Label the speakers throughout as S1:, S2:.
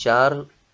S1: 4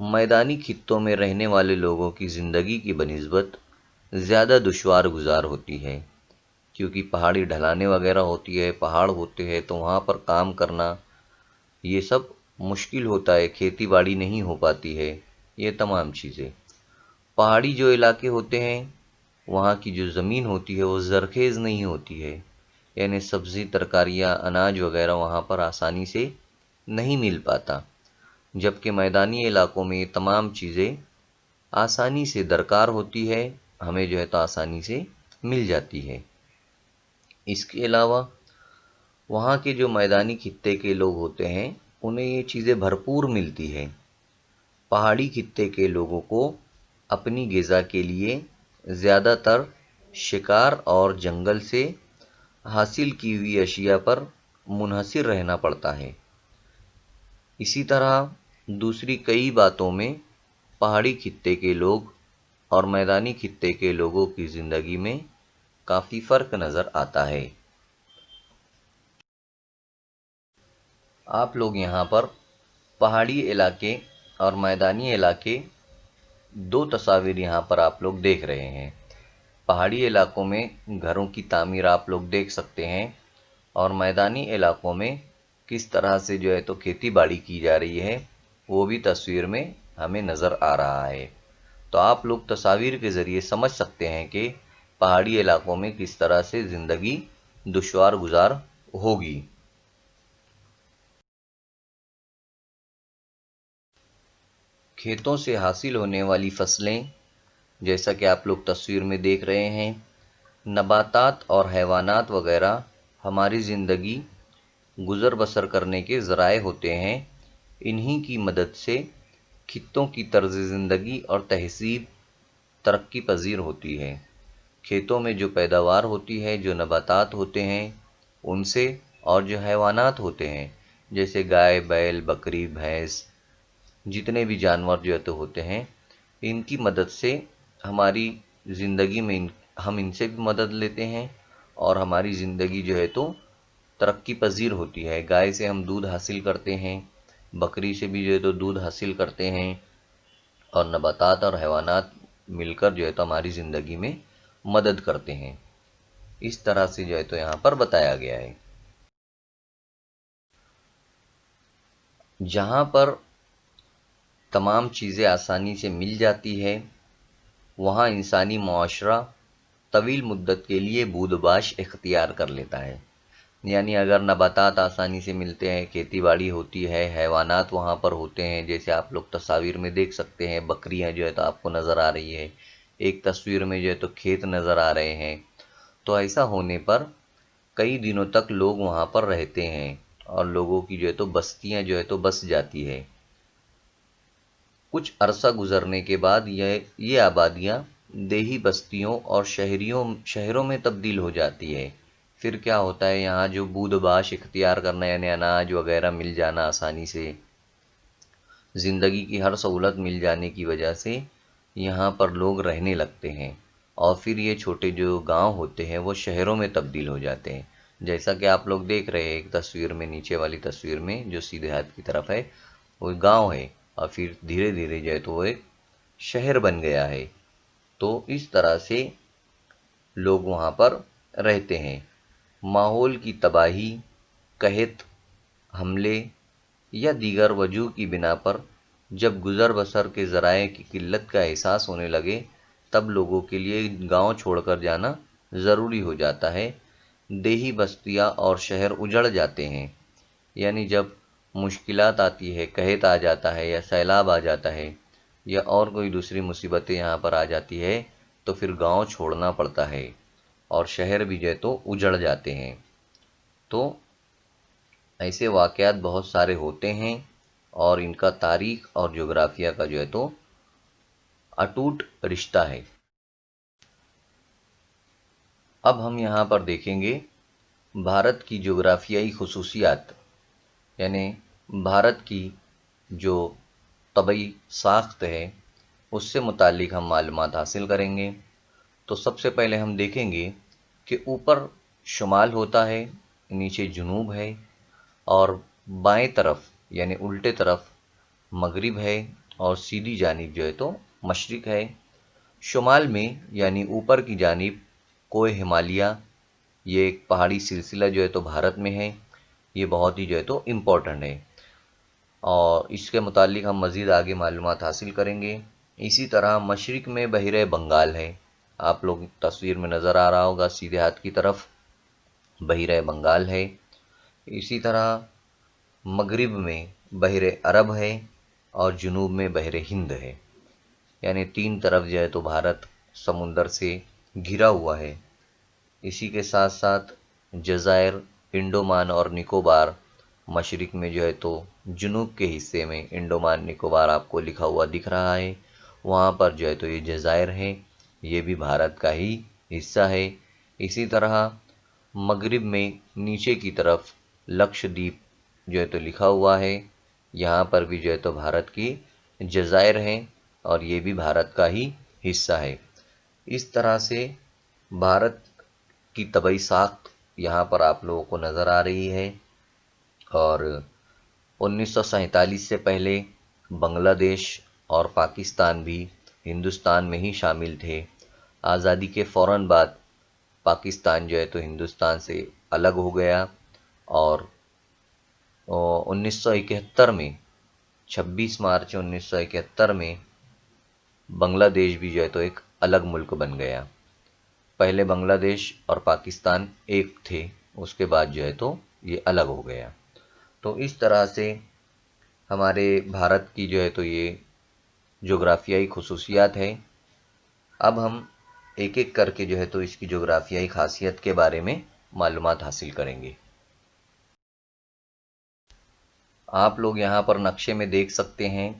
S1: میدانی خطوں میں رہنے والے لوگوں کی زندگی کی بنسبت زیادہ دشوار گزار ہوتی ہے، کیونکہ پہاڑی ڈھلانیں وغیرہ ہوتی ہے، پہاڑ ہوتے ہیں، تو وہاں پر کام کرنا یہ سب مشکل ہوتا ہے، کھیتی باڑی نہیں ہو پاتی ہے، یہ تمام چیزیں۔ پہاڑی جو علاقے ہوتے ہیں وہاں کی جو زمین ہوتی ہے وہ زرخیز نہیں ہوتی ہے، یعنی سبزی ترکاریاں اناج وغیرہ وہاں پر آسانی سے نہیں مل پاتا، جبکہ میدانی علاقوں میں یہ تمام چیزیں آسانی سے درکار ہوتی ہے، ہمیں جو ہے تو آسانی سے مل جاتی ہے۔ اس کے علاوہ وہاں کے جو میدانی خطے کے لوگ ہوتے ہیں انہیں یہ چیزیں بھرپور ملتی ہے۔ پہاڑی خطے کے لوگوں کو اپنی غذا کے لیے زیادہ تر شکار اور جنگل سے حاصل کی ہوئی اشیاء پر منحصر رہنا پڑتا ہے۔ اسی طرح دوسری کئی باتوں میں پہاڑی خطے کے لوگ اور میدانی خطے کے لوگوں کی زندگی میں کافی فرق نظر آتا ہے۔ آپ لوگ یہاں پر پہاڑی علاقے اور میدانی علاقے دو تصاویر یہاں پر آپ لوگ دیکھ رہے ہیں۔ پہاڑی علاقوں میں گھروں کی تعمیر آپ لوگ دیکھ سکتے ہیں، اور میدانی علاقوں میں کس طرح سے جو ہے تو کھیتی باڑی کی جا رہی ہے وہ بھی تصویر میں ہمیں نظر آ رہا ہے۔ تو آپ لوگ تصاویر کے ذریعے سمجھ سکتے ہیں کہ پہاڑی علاقوں میں کس طرح سے زندگی دشوار گزار ہوگی۔ کھیتوں سے حاصل ہونے والی فصلیں جیسا کہ آپ لوگ تصویر میں دیکھ رہے ہیں، نباتات اور حیوانات وغیرہ ہماری زندگی گزر بسر کرنے کے ذرائع ہوتے ہیں۔ انہی کی مدد سے خطوں کی طرز زندگی اور تہذیب ترقی پذیر ہوتی ہے۔ کھیتوں میں جو پیداوار ہوتی ہے، جو نباتات ہوتے ہیں ان سے، اور جو حیوانات ہوتے ہیں جیسے گائے، بیل، بکری، بھینس، جتنے بھی جانور جو ہوتے ہیں ان کی مدد سے ہماری زندگی میں ہم ان سے بھی مدد لیتے ہیں، اور ہماری زندگی جو ہے تو ترقی پذیر ہوتی ہے۔ گائے سے ہم دودھ حاصل کرتے ہیں، بکری سے بھی جو ہے تو دودھ حاصل کرتے ہیں، اور نباتات اور حیوانات مل کر جو ہے تو ہماری زندگی میں مدد کرتے ہیں۔ اس طرح سے جو ہے تو یہاں پر بتایا گیا ہے۔ جہاں پر تمام چیزیں آسانی سے مل جاتی ہے وہاں انسانی معاشرہ طویل مدت کے لیے بود و باش اختیار کر لیتا ہے۔ یعنی اگر نباتات آسانی سے ملتے ہیں، کھیتی باڑی ہوتی ہے، حیوانات وہاں پر ہوتے ہیں، جیسے آپ لوگ تصاویر میں دیکھ سکتے ہیں، بکریاں جو ہے تو آپ کو نظر آ رہی ہے، ایک تصویر میں جو ہے تو کھیت نظر آ رہے ہیں، تو ایسا ہونے پر کئی دنوں تک لوگ وہاں پر رہتے ہیں، اور لوگوں کی جو ہے تو بستیاں جو ہے تو بس جاتی ہے۔ کچھ عرصہ گزرنے کے بعد یہ آبادیاں دیہی بستیوں اور شہروں میں تبدیل ہو جاتی ہے۔ پھر کیا ہوتا ہے، یہاں جو بود و باش اختیار کرنا، یعنی اناج وغیرہ مل جانا آسانی سے، زندگی کی ہر سہولت مل جانے کی وجہ سے یہاں پر لوگ رہنے لگتے ہیں، اور پھر یہ چھوٹے جو گاؤں ہوتے ہیں وہ شہروں میں تبدیل ہو جاتے ہیں۔ جیسا کہ آپ لوگ دیکھ رہے ہیں ایک تصویر میں، نیچے والی تصویر میں جو سیدھے ہاتھ کی طرف ہے وہ گاؤں ہے، اور پھر دھیرے دھیرے جو ہے تو وہ ایک شہر بن گیا ہے۔ تو اس طرح سے لوگ وہاں پر رہتے ہیں۔ ماحول کی تباہی، قحط، حملے یا دیگر وجوہ کی بنا پر جب گزر بسر کے ذرائع کی قلت کا احساس ہونے لگے تب لوگوں کے لیے گاؤں چھوڑ کر جانا ضروری ہو جاتا ہے۔ دیہی بستیاں اور شہر اجڑ جاتے ہیں، یعنی جب مشکلات آتی ہے، قحط آ جاتا ہے یا سیلاب آ جاتا ہے یا اور کوئی دوسری مصیبتیں یہاں پر آ جاتی ہے تو پھر گاؤں چھوڑنا پڑتا ہے، اور شہر بھی جو ہے تو اجڑ جاتے ہیں۔ تو ایسے واقعات بہت سارے ہوتے ہیں، اور ان کا تاریخ اور جغرافیہ کا جو ہے تو اٹوٹ رشتہ ہے۔ اب ہم یہاں پر دیکھیں گے بھارت کی جغرافیائی خصوصیات، یعنی بھارت کی جو طبعی ساخت ہے اس سے متعلق ہم معلومات حاصل کریں گے۔ تو سب سے پہلے ہم دیکھیں گے کہ اوپر شمال ہوتا ہے، نیچے جنوب ہے، اور بائیں طرف یعنی الٹے طرف مغرب ہے، اور سیدھی جانب جو ہے تو مشرق ہے۔ شمال میں یعنی اوپر کی جانب کوہ ہمالیہ، یہ ایک پہاڑی سلسلہ جو ہے تو بھارت میں ہے، یہ بہت ہی جو ہے تو امپورٹنٹ ہے، اور اس کے متعلق ہم مزید آگے معلومات حاصل کریں گے۔ اسی طرح مشرق میں بحیرہ بنگال ہے، آپ لوگ تصویر میں نظر آ رہا ہوگا سیدھے ہاتھ کی طرف بحیرہ بنگال ہے۔ اسی طرح مغرب میں بحر عرب ہے اور جنوب میں بحر ہند ہے، یعنی تین طرف جو ہے تو بھارت سمندر سے گھرا ہوا ہے۔ اسی کے ساتھ ساتھ جزائر انڈومان اور نکوبار، مشرق میں جو ہے تو جنوب کے حصے میں انڈومان نکوبار آپ کو لکھا ہوا دکھ رہا ہے، وہاں پر جو ہے تو یہ جزائر ہیں، یہ بھی بھارت کا ہی حصہ ہے۔ اسی طرح مغرب میں نیچے کی طرف لکشدیپ جو ہے تو لکھا ہوا ہے، یہاں پر بھی جو ہے تو بھارت کی جزائر ہیں اور یہ بھی بھارت کا ہی حصہ ہے۔ اس طرح سے بھارت کی طبعی ساخت یہاں پر آپ لوگوں کو نظر آ رہی ہے، اور 1947 سے پہلے بنگلہ دیش اور پاکستان بھی ہندوستان میں ہی شامل تھے۔ آزادی کے فوراً بعد پاکستان جو ہے تو ہندوستان سے الگ ہو گیا، اور 1971 میں 26 مارچ 1971 میں بنگلہ دیش بھی جو ہے تو ایک الگ ملک بن گیا۔ پہلے بنگلہ دیش اور پاکستان ایک تھے، اس کے بعد جو ہے تو یہ الگ ہو گیا۔ تو اس طرح سے ہمارے بھارت کی جو ہے تو یہ جغرافیائی خصوصیات ہے۔ اب ہم ایک ایک کر کے جو ہے تو اس کی جغرافیائی خاصیت کے بارے میں معلومات حاصل کریں گے۔ آپ لوگ یہاں پر نقشے میں دیکھ سکتے ہیں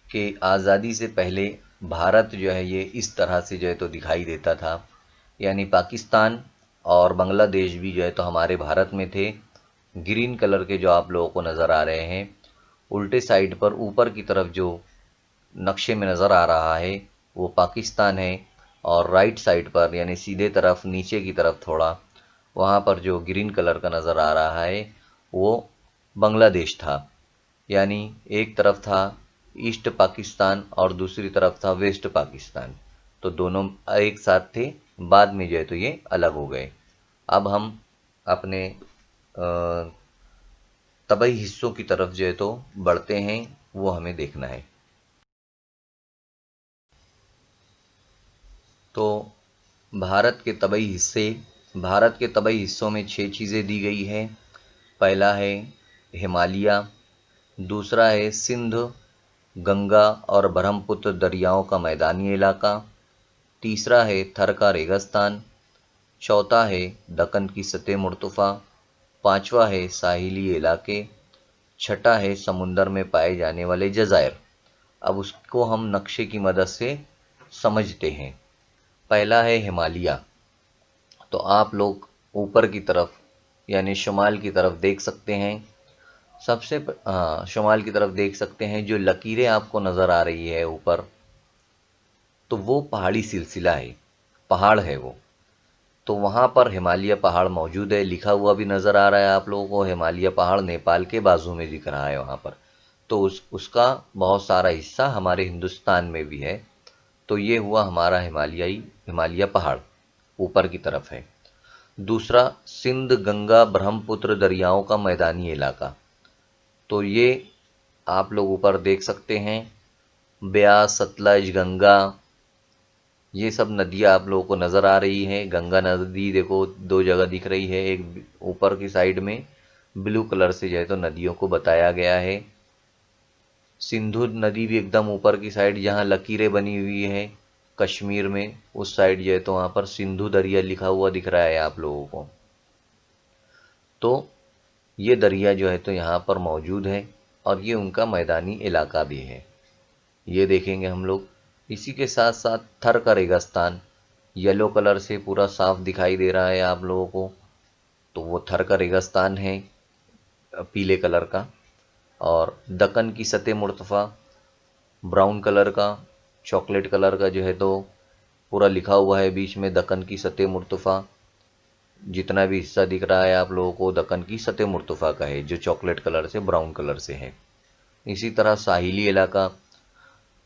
S1: کہ آزادی سے پہلے بھارت جو ہے یہ اس طرح سے جو ہے تو دکھائی دیتا تھا، یعنی پاکستان اور بنگلہ دیش بھی جو ہے تو ہمارے بھارت میں تھے۔ گرین کلر کے جو آپ لوگوں کو نظر آ رہے ہیں، الٹے سائڈ پر اوپر کی طرف جو نقشے میں نظر آ رہا ہے وہ پاکستان ہے، اور رائٹ سائڈ پر یعنی سیدھے طرف نیچے کی طرف تھوڑا وہاں پر جو گرین کلر کا نظر آ رہا ہے وہ بنگلہ دیش تھا، یعنی ایک طرف تھا ایسٹ پاکستان اور دوسری طرف تھا ویسٹ پاکستان، تو دونوں ایک ساتھ تھے، بعد میں جو ہے تو یہ الگ ہو گئے۔ اب ہم اپنے طبعی حصوں کی طرف جو ہے تو بڑھتے ہیں، وہ ہمیں دیکھنا ہے۔ تو بھارت کے طبعی حصے، بھارت کے طبعی حصوں میں 6 چیزیں دی گئی ہیں۔ پہلا ہے ہمالیہ، دوسرا ہے سندھ، گنگا اور برہم پتر دریاؤں کا میدانی علاقہ، تیسرا ہے تھر کا ریگستان، چوتھا ہے دکن کی سطح مرتفع، پانچواں ہے ساحلی علاقے، چھٹا ہے سمندر میں پائے جانے والے جزائر۔ اب اس کو ہم نقشے کی مدد سے سمجھتے ہیں۔ پہلا ہے ہمالیہ، تو آپ لوگ اوپر کی طرف یعنی شمال کی طرف دیکھ سکتے ہیں، شمال کی طرف دیکھ سکتے ہیں، جو لکیریں آپ کو نظر آ رہی ہے اوپر، تو وہ پہاڑی سلسلہ ہے، پہاڑ ہے وہ، تو وہاں پر ہمالیہ پہاڑ موجود ہے، لکھا ہوا بھی نظر آ رہا ہے آپ لوگوں کو، ہمالیہ پہاڑ نیپال کے بازو میں دکھ رہا ہے وہاں پر، تو اس کا بہت سارا حصہ ہمارے ہندوستان میں بھی ہے، تو یہ ہوا ہمارا ہمالیہ پہاڑ اوپر کی طرف ہے۔ دوسرا سندھ گنگا برہم پتر دریاؤں کا میدانی علاقہ، تو یہ آپ لوگ اوپر دیکھ سکتے ہیں، بیاس ستلج گنگا، یہ سب ندیاں آپ لوگوں کو نظر آ رہی ہیں۔ گنگا ندی دیکھو 2 جگہ دکھ رہی ہے، ایک اوپر کی سائڈ میں بلو کلر سے جو ہے تو ندیوں کو بتایا گیا ہے۔ سندھو ندی بھی ایک دم اوپر کی سائڈ جہاں لکیریں بنی ہوئی ہے کشمیر میں، اس سائڈ جو ہے تو وہاں پر سندھو دریا لکھا ہوا دکھ رہا ہے آپ لوگوں کو، تو یہ دریا جو ہے تو یہاں پر موجود ہے، اور یہ ان کا میدانی علاقہ بھی ہے، یہ دیکھیں گے ہم لوگ۔ اسی کے ساتھ ساتھ تھر کا ریگستان یلو کلر سے پورا صاف دکھائی دے رہا ہے آپ لوگوں کو، تو وہ تھر کا ریگستان ہے پیلے کلر کا، اور دکن کی سطح مرتفع براؤن کلر کا، چاکلیٹ کلر کا جو ہے تو پورا لکھا ہوا ہے بیچ میں دکن کی سطح مرتفع، جتنا بھی حصہ دکھ رہا ہے آپ لوگوں کو دکن کی سطح مرتفع کا ہے، جو چاکلیٹ کلر سے براؤن کلر سے ہے۔ اسی طرح ساحلی علاقہ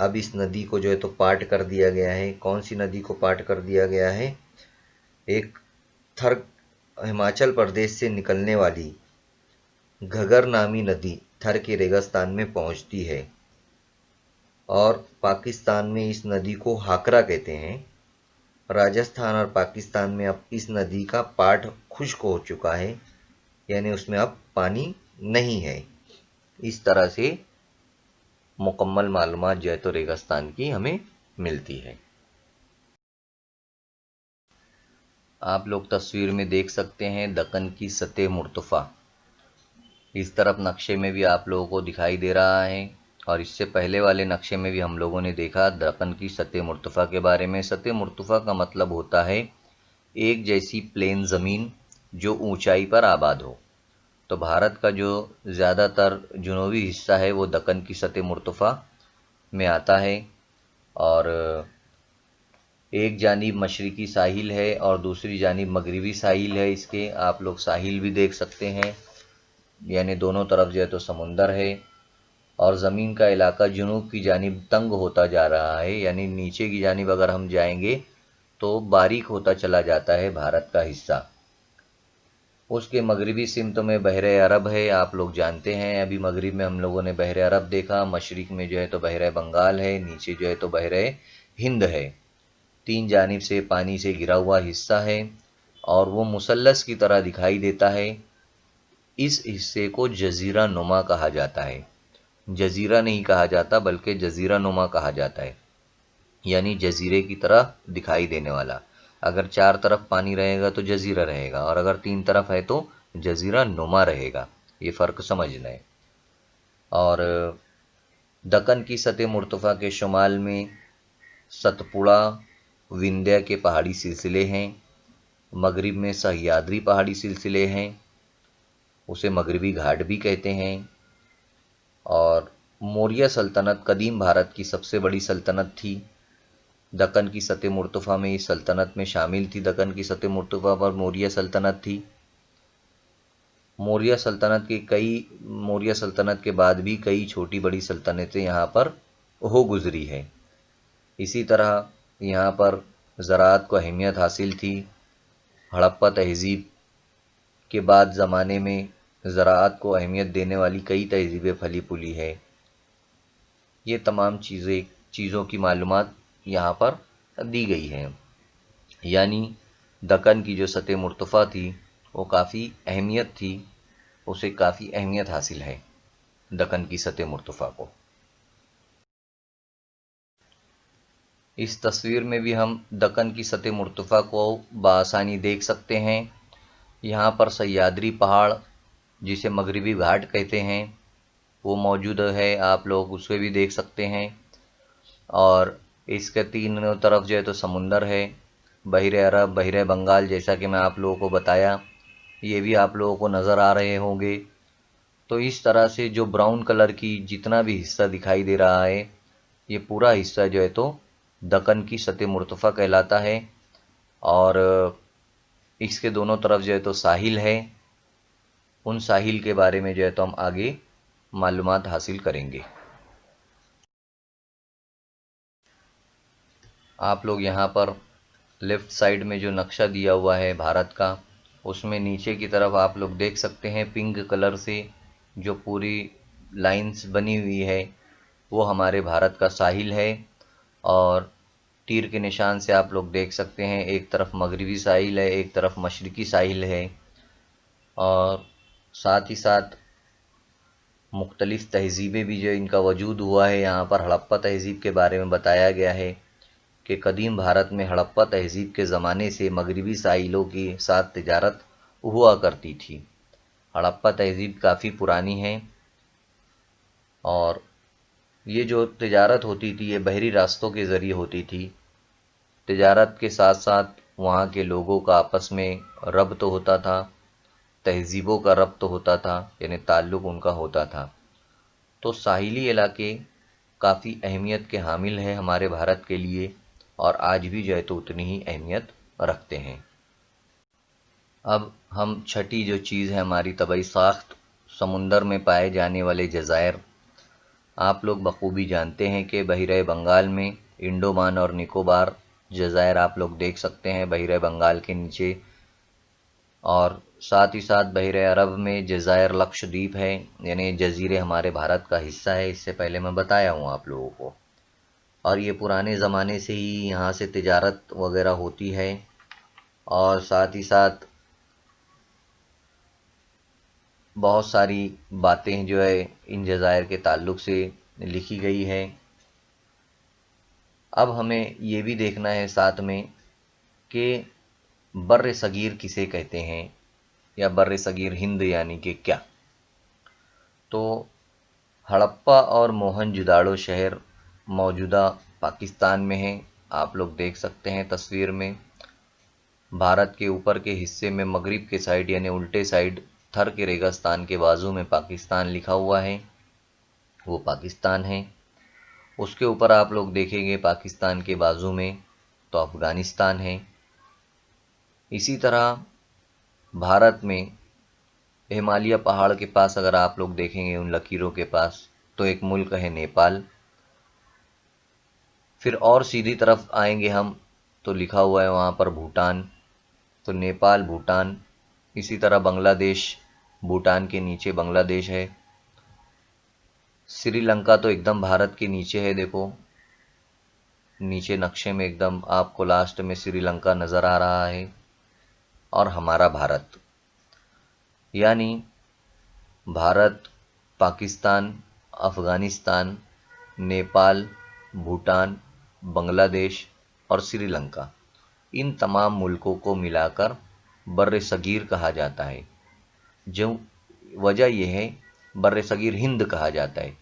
S1: اب اس ندی کو جو ہے تو پارٹ کر دیا گیا ہے. کون سی ندی کو پارٹ کر دیا گیا ہے؟ ایک تھر ہماچل پردیش سے نکلنے والی گھگر نامی ندی تھر کے ریگستان میں پہنچتی ہے، اور پاکستان میں اس ندی کو ہاکرا کہتے ہیں. راجستھان اور پاکستان میں اب اس ندی کا پارٹ خشک ہو چکا ہے، یعنی اس میں اب پانی نہیں ہے. اس طرح سے مکمل معلومات جو ہے تو ریگستان کی ہمیں ملتی ہے. آپ لوگ تصویر میں دیکھ سکتے ہیں دکن کی سطح مرتفع. اس طرف نقشے میں بھی آپ لوگوں کو دکھائی دے رہا ہے، اور اس سے پہلے والے نقشے میں بھی ہم لوگوں نے دیکھا دکن کی سطح مرتفع کے بارے میں. سطح مرتفع کا مطلب ہوتا ہے ایک جیسی پلین زمین جو اونچائی پر آباد ہو. تو بھارت کا جو زیادہ تر جنوبی حصہ ہے وہ دکن کی سطح مرتفع میں آتا ہے، اور ایک جانب مشرقی ساحل ہے اور دوسری جانب مغربی ساحل ہے. اس کے آپ لوگ ساحل بھی دیکھ سکتے ہیں، یعنی دونوں طرف جو ہے تو سمندر ہے، اور زمین کا علاقہ جنوب کی جانب تنگ ہوتا جا رہا ہے، یعنی نیچے کی جانب اگر ہم جائیں گے تو باریک ہوتا چلا جاتا ہے بھارت کا حصہ. اس کے مغربی سمت میں بحر عرب ہے. آپ لوگ جانتے ہیں ابھی مغرب میں ہم لوگوں نے بحر عرب دیکھا، مشرق میں جو ہے تو بحر بنگال ہے، نیچے جو ہے تو بحر ہند ہے. تین جانب سے پانی سے گھرا ہوا حصہ ہے، اور وہ مثلث کی طرح دکھائی دیتا ہے. اس حصے کو جزیرہ نما کہا جاتا ہے. جزیرہ نہیں کہا جاتا بلکہ جزیرہ نما کہا جاتا ہے، یعنی جزیرے کی طرح دکھائی دینے والا. اگر چار طرف پانی رہے گا تو جزیرہ رہے گا، اور اگر تین طرف ہے تو جزیرہ نما رہے گا. یہ فرق سمجھنا ہے. اور دکن کی سطح مرتفع کے شمال میں ستپوڑا وندھیہ کے پہاڑی سلسلے ہیں، مغرب میں سہیادری پہاڑی سلسلے ہیں، اسے مغربی گھاٹ بھی کہتے ہیں. اور موریہ سلطنت قدیم بھارت کی سب سے بڑی سلطنت تھی. دکن کی سطح مرتفع میں اس سلطنت میں شامل تھی. دکن کی سطح مرتفع پر موریہ سلطنت تھی. موریہ سلطنت کے بعد بھی کئی چھوٹی بڑی سلطنتیں یہاں پر ہو گزری ہیں. اسی طرح یہاں پر زراعت کو اہمیت حاصل تھی. ہڑپا تہذیب کے بعد زمانے میں زراعت کو اہمیت دینے والی کئی تہذیبیں پھلی پھولی ہے. یہ تمام چیزوں کی معلومات یہاں پر دی گئی ہیں. یعنی دکن کی جو سطح مرتفع تھی وہ کافی اہمیت تھی، اسے کافی اہمیت حاصل ہے دکن کی سطح مرتفع کو. اس تصویر میں بھی ہم دکن کی سطح مرتفع کو بآسانی دیکھ سکتے ہیں. یہاں پر سہیادری پہاڑ جسے مغربی گھاٹ کہتے ہیں وہ موجود ہے، آپ لوگ اسے بھی دیکھ سکتے ہیں. اور اس کے تینوں طرف جو ہے تو سمندر ہے، بحر عرب، بحر بنگال، جیسا کہ میں آپ لوگوں کو بتایا، یہ بھی آپ لوگوں کو نظر آ رہے ہوں گے. تو اس طرح سے جو براؤن کلر کی جتنا بھی حصہ دکھائی دے رہا ہے یہ پورا حصہ جو ہے تو دکن کی سطح مرتفع کہلاتا ہے. اور اس کے دونوں طرف جو ہے تو ساحل ہے. ان ساحل کے بارے میں جو ہے تو ہم آگے معلومات حاصل کریں گے. آپ لوگ یہاں پر لیفٹ سائڈ میں جو نقشہ دیا ہوا ہے بھارت کا، اس میں نیچے کی طرف آپ لوگ دیکھ سکتے ہیں پنک کلر سے جو پوری لائنز بنی ہوئی ہے وہ ہمارے بھارت کا ساحل ہے. اور تیر کے نشان سے آپ لوگ دیکھ سکتے ہیں ایک طرف مغربی ساحل ہے، ایک طرف مشرقی ساحل ہے. اور ساتھ ہی ساتھ مختلف تہذیبیں بھی جو ان کا وجود ہوا ہے. یہاں پر ہڑپا تہذیب کے بارے میں بتایا گیا ہے کہ قدیم بھارت میں ہڑپا تہذیب کے زمانے سے مغربی ساحلوں کے ساتھ تجارت ہوا کرتی تھی. ہڑپا تہذیب کافی پرانی ہے، اور یہ جو تجارت ہوتی تھی یہ بحری راستوں کے ذریعے ہوتی تھی. تجارت کے ساتھ ساتھ وہاں کے لوگوں کا آپس میں ربط ہوتا تھا، تہذیبوں کا ربط ہوتا تھا، یعنی تعلق ان کا ہوتا تھا. تو ساحلی علاقے کافی اہمیت کے حامل ہیں ہمارے بھارت کے لیے، اور آج بھی جو ہے تو اتنی ہی اہمیت رکھتے ہیں. اب ہم چھٹی جو چیز ہے ہماری طبعی ساخت، سمندر میں پائے جانے والے جزائر. آپ لوگ بخوبی جانتے ہیں کہ بحیرہ بنگال میں انڈومان اور نکوبار جزائر آپ لوگ دیکھ سکتے ہیں بحیرہ بنگال کے نیچے، اور ساتھ ہی ساتھ بحیرہ عرب میں جزائر لکشدیپ ہے، یعنی جزیرے ہمارے بھارت کا حصہ ہے، اس سے پہلے میں بتایا ہوں آپ لوگوں کو۔ اور یہ پرانے زمانے سے ہی یہاں سے تجارت وغیرہ ہوتی ہے، اور ساتھ ہی ساتھ بہت ساری باتیں جو ہے ان جزائر کے تعلق سے لکھی گئی ہے۔ اب ہمیں یہ بھی دیکھنا ہے ساتھ میں کہ بر صغیر کسے کہتے ہیں، یا بر صغیر ہند یعنی کہ کیا۔ تو ہڑپا اور موہن جداڑو شہر موجودہ پاکستان میں ہیں، آپ لوگ دیکھ سکتے ہیں تصویر میں۔ بھارت کے اوپر کے حصے میں مغرب کے سائڈ یعنی الٹے سائڈ تھر کے ریگستان کے بازو میں پاکستان لکھا ہوا ہے، وہ پاکستان ہے۔ اس کے اوپر آپ لوگ دیکھیں گے پاکستان کے بازو میں تو افغانستان ہے۔ اسی طرح بھارت میں ہمالیہ پہاڑ کے پاس اگر آپ لوگ دیکھیں گے ان لکیروں کے پاس تو ایک ملک ہے نیپال۔ پھر اور سیدھی طرف آئیں گے ہم تو لکھا ہوا ہے وہاں پر بھوٹان، تو نیپال بھوٹان۔ اسی طرح بنگلہ دیش، بھوٹان کے نیچے بنگلہ دیش ہے۔ سری لنکا تو ایک دم بھارت کے نیچے ہے، دیکھو نیچے نقشے میں ایک دم آپ کو لاسٹ میں سری لنکا نظر آ رہا ہے، اور ہمارا بھارت، یعنی بھارت، پاکستان، افغانستان، نیپال، بھوٹان، بنگلہ دیش اور سری لنکا، ان تمام ملکوں کو ملا کر بر صغیر کہا جاتا ہے۔ جو وجہ یہ ہے بر صغیر ہند کہا جاتا ہے۔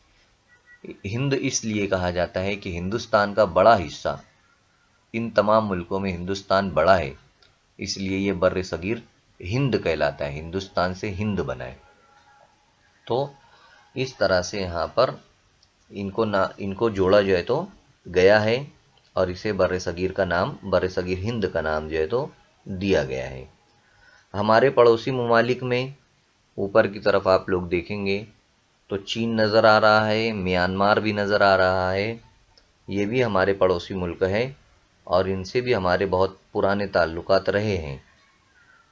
S1: ہند اس لیے کہا جاتا ہے کہ ہندوستان کا بڑا حصہ، ان تمام ملکوں میں ہندوستان بڑا ہے، اس لیے یہ بر صغیر ہند کہلاتا ہے، ہندوستان سے ہند بنا ہے۔ تو اس طرح سے یہاں پر ان کو جوڑا جو ہے تو گیا ہے، اور اسے بر صغیر کا نام، بر صغیر ہند کا نام جو ہے تو دیا گیا ہے۔ ہمارے پڑوسی ممالک میں اوپر کی طرف آپ لوگ دیکھیں گے تو چین نظر آ رہا ہے، میانمار بھی نظر آ رہا ہے، یہ بھی ہمارے پڑوسی ملک ہے، اور ان سے بھی ہمارے بہت پرانے تعلقات رہے ہیں۔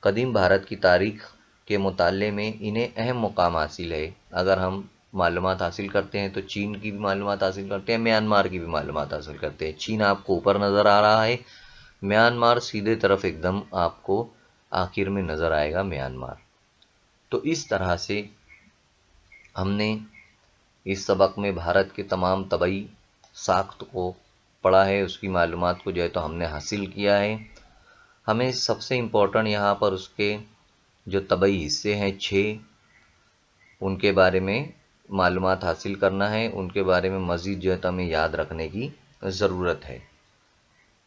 S1: قدیم بھارت کی تاریخ کے مطالعے میں انہیں اہم مقام حاصل ہے۔ اگر ہم معلومات حاصل کرتے ہیں تو چین کی بھی معلومات حاصل کرتے ہیں، میانمار کی بھی معلومات حاصل کرتے ہیں۔ چین آپ کو اوپر نظر آ رہا ہے، میانمار سیدھے طرف ایک دم آپ کو آخر میں نظر آئے گا میانمار۔ تو اس طرح سے ہم نے اس سبق میں بھارت کے تمام طبعی ساخت کو پڑھا ہے، اس کی معلومات کو جو ہے تو ہم نے حاصل کیا ہے۔ ہمیں سب سے امپورٹنٹ یہاں پر اس کے جو طبعی حصے ہیں 6، ان کے بارے میں معلومات حاصل کرنا ہے، ان کے بارے میں مزید جو ہے تو ہمیں یاد رکھنے کی ضرورت ہے۔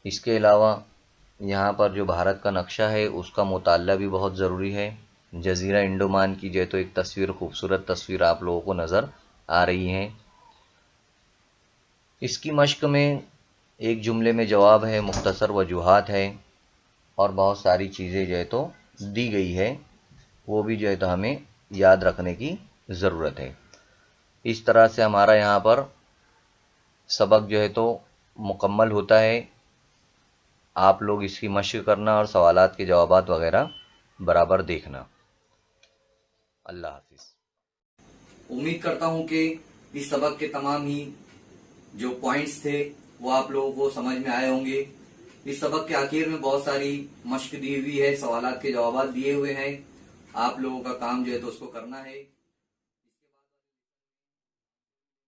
S1: اس کے علاوہ یہاں پر جو بھارت کا نقشہ ہے اس کا مطالعہ بھی بہت ضروری ہے۔ جزیرہ انڈومان کی جو ہے تو ایک تصویر، خوبصورت تصویر آپ لوگوں کو نظر آ رہی ہے۔ اس کی مشق میں ایک جملے میں جواب ہے، مختصر وجوہات ہے، اور بہت ساری چیزیں جو ہے تو دی گئی ہے، وہ بھی جو ہے تو ہمیں یاد رکھنے کی ضرورت ہے۔ اس طرح سے ہمارا یہاں پر سبق جو ہے تو مکمل ہوتا ہے۔ آپ لوگ اس کی مشق کرنا اور سوالات کے جوابات وغیرہ برابر دیکھنا۔ اللہ حافظ۔
S2: امید کرتا ہوں کہ اس سبق کے تمام ہی جو پوائنٹس تھے وہ آپ لوگوں کو سمجھ میں آئے ہوں گے۔ اس سبق کے آخر میں بہت ساری مشق دی ہوئی ہے، سوالات کے جوابات دیے ہوئے ہیں، آپ لوگوں کا کام جو ہے تو اس کو کرنا ہے۔